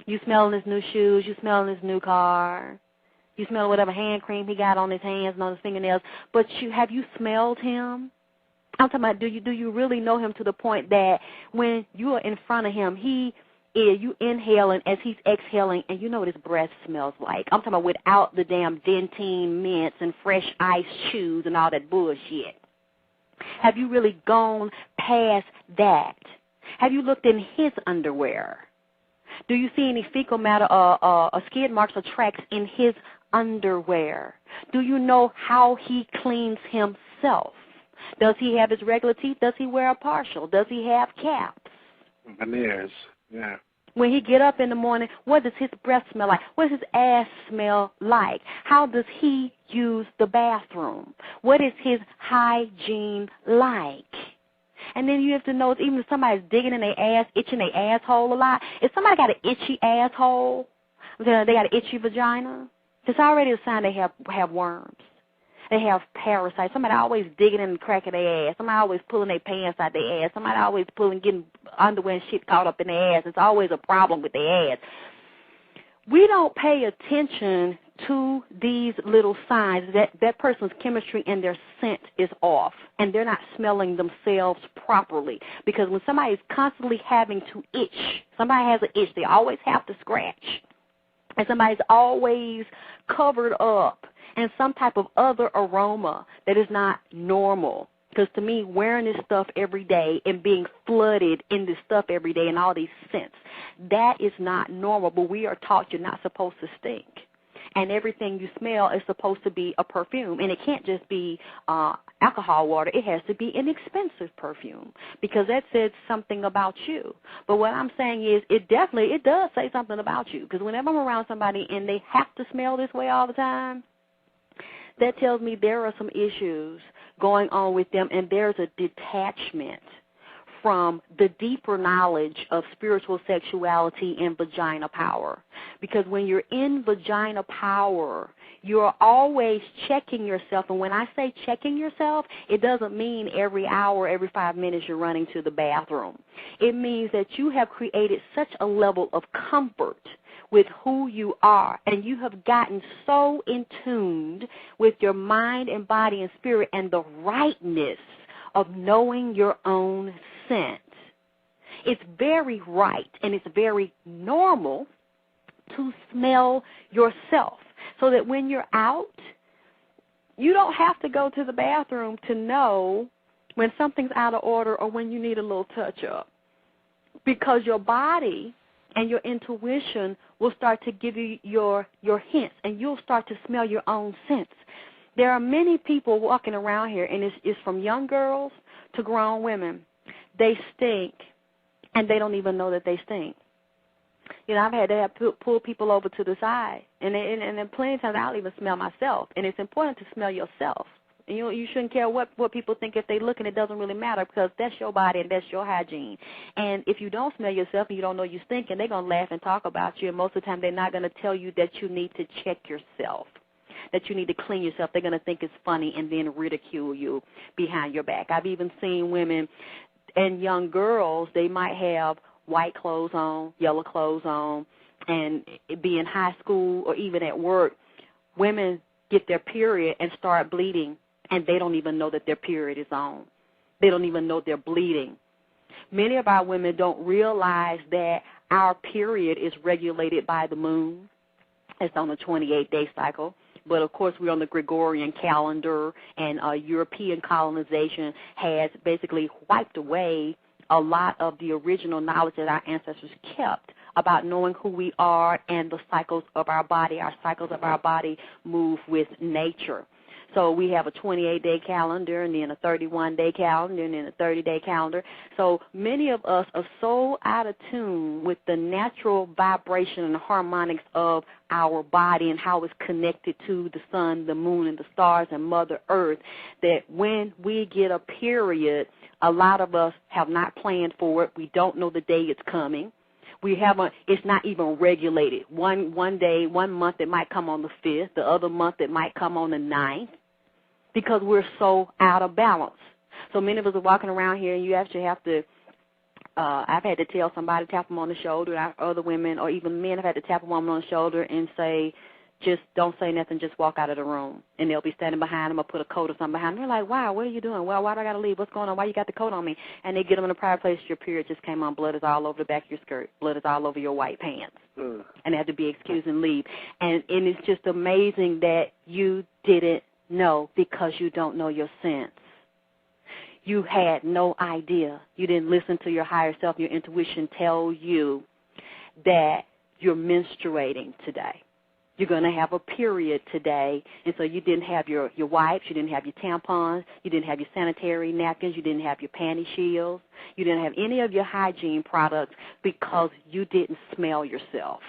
You smelling his new shoes. You smelling his new car. You smell whatever hand cream he got on his hands and on his fingernails. But have you smelled him? I'm talking about, do you really know him to the point that when you are in front of him, you inhaling as he's exhaling, and you know what his breath smells like. I'm talking about without the damn dentine mints and fresh ice shoes and all that bullshit. Have you really gone past that? Have you looked in his underwear? Do you see any fecal matter or skid marks or tracks in his underwear? Do you know how he cleans himself? Does he have his regular teeth? Does he wear a partial? Does he have caps? Veneers, yeah. When he get up in the morning, what does his breath smell like? What does his ass smell like? How does he use the bathroom? What is his hygiene like? And then you have to know, even if somebody's digging in their ass, itching their asshole a lot, if somebody got an itchy asshole, they got an itchy vagina, it's already a sign they have worms. They have parasites. Somebody always digging in the crack of their ass. Somebody always pulling their pants out their ass. Somebody always getting underwear and shit caught up in their ass. It's always a problem with their ass. We don't pay attention to these little signs that person's chemistry and their scent is off, and they're not smelling themselves properly. Because when somebody is constantly having to itch, somebody has an itch, they always have to scratch, and somebody's always covered up in some type of other aroma that is not normal. Because to me, wearing this stuff every day and being flooded in this stuff every day and all these scents, that is not normal. But we are taught you're not supposed to stink. And everything you smell is supposed to be a perfume. And it can't just be alcohol water. It has to be an expensive perfume because that says something about you. But what I'm saying is it does say something about you. Because whenever I'm around somebody and they have to smell this way all the time, that tells me there are some issues going on with them, and there's a detachment from the deeper knowledge of spiritual sexuality and vagina power. Because when you're in vagina power, you're always checking yourself. And when I say checking yourself, it doesn't mean every hour, every 5 minutes you're running to the bathroom. It means that you have created such a level of comfort with who you are, and you have gotten so in tuned with your mind and body and spirit and the rightness of knowing your own scent. It's very right and it's very normal to smell yourself so that when you're out, you don't have to go to the bathroom to know when something's out of order or when you need a little touch-up, because your body and your intuition will start to give you your hints, and you'll start to smell your own scents. There are many people walking around here, and it's from young girls to grown women. They stink, and they don't even know that they stink. You know, I've had to pull people over to the side, and then plenty of times I'll even smell myself, and it's important to smell yourself. You shouldn't care what people think if they look, and it doesn't really matter because that's your body and that's your hygiene. And if you don't smell yourself and you don't know you stink, and they're going to laugh and talk about you, and most of the time they're not going to tell you that you need to check yourself, that you need to clean yourself. They're going to think it's funny and then ridicule you behind your back. I've even seen women and young girls, they might have white clothes on, yellow clothes on, and be in high school or even at work. Women get their period and start bleeding, and they don't even know that their period is on. They don't even know they're bleeding. Many of our women don't realize that our period is regulated by the moon. It's on a 28-day cycle. But, of course, we're on the Gregorian calendar, and European colonization has basically wiped away a lot of the original knowledge that our ancestors kept about knowing who we are and the cycles of our body. Our cycles of our body move with nature. So we have a 28-day calendar and then a 31-day calendar and then a 30-day calendar. So many of us are so out of tune with the natural vibration and the harmonics of our body and how it's connected to the sun, the moon, and the stars and Mother Earth that when we get a period, a lot of us have not planned for it. We don't know the day it's coming. It's not even regulated. One month it might come on the 5th, the other month it might come on the 9th, because we're so out of balance. So many of us are walking around here, and you actually have to I've had to tell somebody, tap them on the shoulder, and other women or even men have had to tap a woman on the shoulder and say, just don't say nothing, just walk out of the room. And they'll be standing behind them or put a coat or something behind them. They're like, wow, what are you doing? Well, why do I got to leave? What's going on? Why you got the coat on me? And they get them in a private place. Your period just came on. Blood is all over the back of your skirt. Blood is all over your white pants. And they have to be excused and leave. And it's just amazing that you didn't know because you don't know your sense. You had no idea. You didn't listen to your higher self. Your intuition tell you that you're menstruating today. You're going to have a period today, and so you didn't have your wipes, you didn't have your tampons, you didn't have your sanitary napkins, you didn't have your panty shields, you didn't have any of your hygiene products because you didn't smell yourself.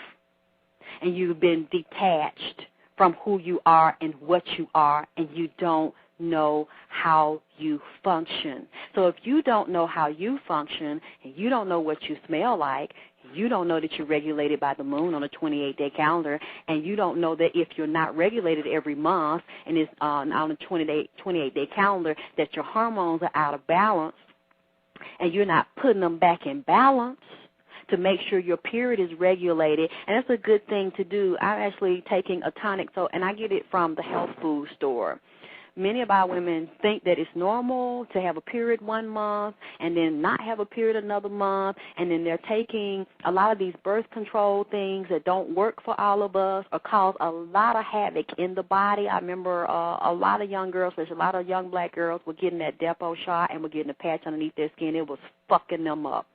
And you've been detached from who you are and what you are, and you don't know how you function. So if you don't know how you function, and you don't know what you smell like, you don't know that you're regulated by the moon on a 28-day calendar, and you don't know that if you're not regulated every month and it's on a 28-day calendar that your hormones are out of balance, and you're not putting them back in balance to make sure your period is regulated. And that's a good thing to do. I'm actually taking a tonic, and I get it from the health food store. Many of our women think that it's normal to have a period 1 month and then not have a period another month, and then they're taking a lot of these birth control things that don't work for all of us or cause a lot of havoc in the body. I remember a lot of young girls, especially a lot of young black girls, were getting that depot shot and were getting a patch underneath their skin. It was fucking them up.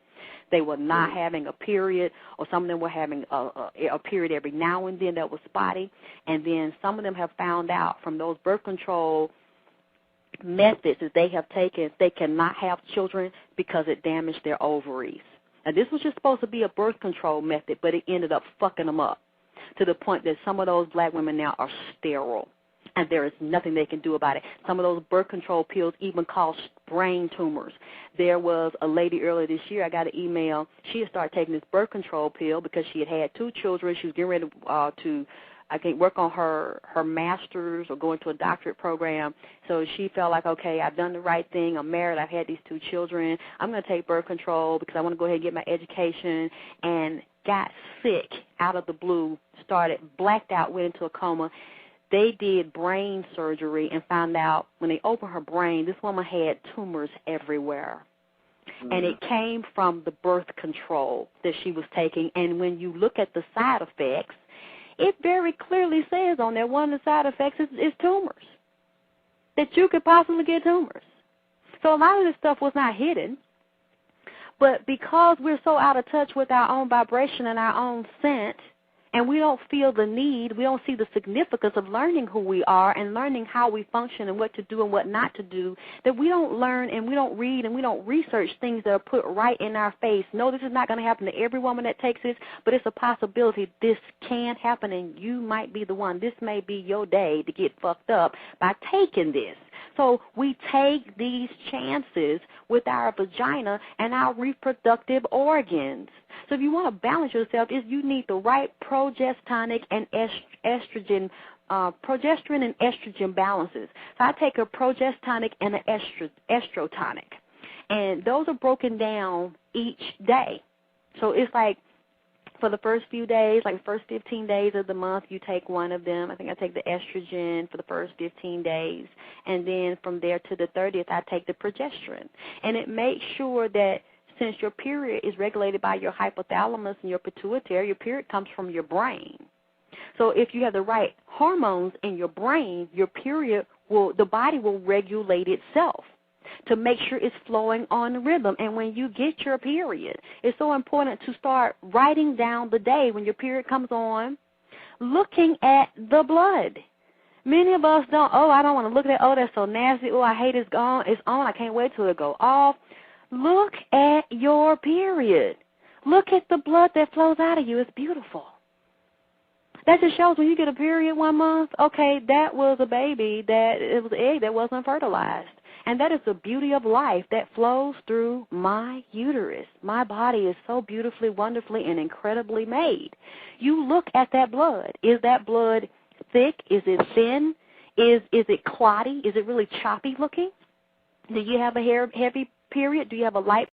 They were not having a period, or some of them were having a period every now and then that was spotty. And then some of them have found out from those birth control methods that they have taken, they cannot have children because it damaged their ovaries. Now, this was just supposed to be a birth control method, but it ended up fucking them up to the point that some of those black women now are sterile, and there is nothing they can do about it. Some of those birth control pills even cause brain tumors. There was a lady earlier this year, I got an email. She had started taking this birth control pill because she had had 2 children. She was getting ready to I think, work on her master's or go into a doctorate program. So she felt like, okay, I've done the right thing. I'm married. I've had these 2 children. I'm going to take birth control because I want to go ahead and get my education, and got sick out of the blue, started blacked out, went into a coma. They did brain surgery and found out when they opened her brain, this woman had tumors everywhere. And it came from the birth control that she was taking. And when you look at the side effects, it very clearly says on there one of the side effects is tumors, that you could possibly get tumors. So a lot of this stuff was not hidden. But because we're so out of touch with our own vibration and our own scent, and we don't feel the need, we don't see the significance of learning who we are and learning how we function and what to do and what not to do, that we don't learn and we don't read and we don't research things that are put right in our face. No, this is not going to happen to every woman that takes this, but it's a possibility this can happen, and you might be the one. This may be your day to get fucked up by taking this. So we take these chances with our vagina and our reproductive organs. So if you want to balance yourself, you need the right progesterone and estrogen, progesterone and estrogen balances. So I take a progestonic and an estrotonic, and those are broken down each day. So it's like for the first few days, like the first 15 days of the month, you take one of them. I think I take the estrogen for the first 15 days, and then from there to the 30th, I take the progesterone. And it makes sure that since your period is regulated by your hypothalamus and your pituitary, your period comes from your brain. So if you have the right hormones in your brain, your period the body will regulate itself to make sure it's flowing on rhythm. And when you get your period, it's so important to start writing down the day when your period comes on, looking at the blood. Many of us don't, I don't want to look at that, that's so nasty, I hate it's gone, it's on, I can't wait till it go off. Look at your period. Look at the blood that flows out of you. It's beautiful. That just shows when you get a period 1 month, okay, that was a baby, it was an egg that wasn't fertilized. And that is the beauty of life that flows through my uterus. My body is so beautifully, wonderfully, and incredibly made. You look at that blood. Is that blood thick? Is it thin? Is it clotty? Is it really choppy looking? Do you have a heavy period? Do you have a light